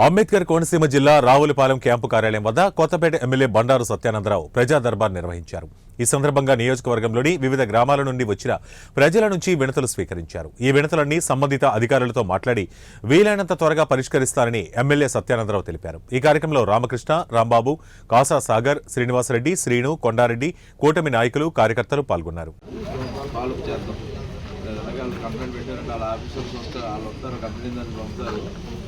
అంబేద్కర్ కోనసీమ జిల్లా రావులపాలెం క్యాంపు కార్యాలయం వద్ద కొత్తపేట ఎమ్మెల్యే బండారు సత్యానందరావు ప్రజా దర్బార్ నిర్వహించారు. ఈ సందర్భంగా నియోజకవర్గంలోని వివిధ గ్రామాల నుండి వచ్చిన ప్రజల నుంచి వినతులు స్వీకరించారు. ఈ వినతులన్నీ సంబంధిత అధికారులతో మాట్లాడి వీలైనంత త్వరగా పరిష్కరిస్తారని ఎమ్మెల్యే సత్యానందరావు తెలిపారు. ఈ కార్యక్రమంలో రామకృష్ణ, రాంబాబు, కాసా సాగర్, శ్రీనివాసరెడ్డి, శ్రీను, కొండారెడ్డి, కూటమి నాయకులు, కార్యకర్తలు పాల్గొన్నారు. కంప్లైంట్ పెట్టారంటే వాళ్ళ ఆఫీసర్స్ వస్తారు, వాళ్ళు వస్తారు, కంప్లైంట్ దాన్ని పంపుతారు.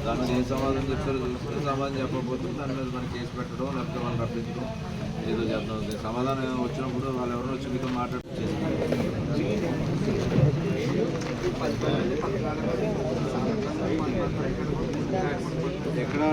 దాని మీద ఏం సమాధానం చెప్తారో చూసుకుని సమాధానం చెప్పకపోతే దాని మీద మనం కేసు పెట్టడం, లేకపోతే వాళ్ళు రప్పించడం ఏదో చేద్దాం. సమాధానం వచ్చినప్పుడు వాళ్ళు ఎవరో వచ్చి మీతో ఎక్కడ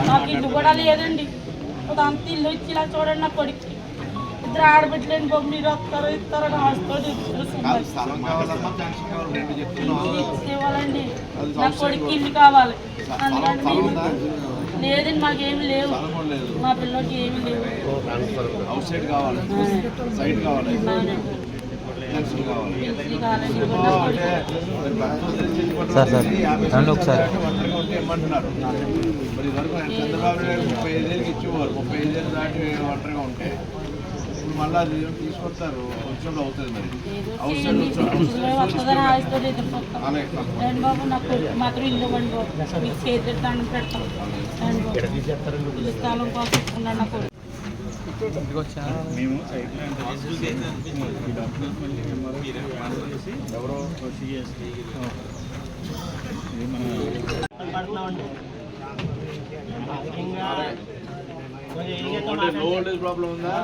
నాకు ఇల్లు కూడా లేదండి. అంత ఇల్లు ఇచ్చి ఇలా చూడండి, నా కొడుకు ఇద్దరు ఆడబిడ్డలేని బాబు మీరు వస్తారో ఇస్తారో ఇవ్వాలండి. నా కొడుకు ఇల్లు కావాలి. అందుకని లేదండి, మాకేమి లేవు, మా పిల్లలకి ఏమి లేవు. ఏమంటున్నారు మరి వరకు చంద్రబాబు నాయుడు 35 ఇచ్చేవారు, 35 దాటి ఒంటరిగా ఉంటే ఇప్పుడు మళ్ళీ అది తీసుకొస్తారు. వచ్చినప్పుడు అవుతుంది. మరి బాబు నాకు మాత్రం ఇల్లు ఇవ్వండి బాబు, మీకు చేతి దండం పెడతాం. స్థలం కోసం ఇస్తున్నాడు నా కొడుకు. మేము సైట్ ఎవరో ప్రాబ్లం ఉందా?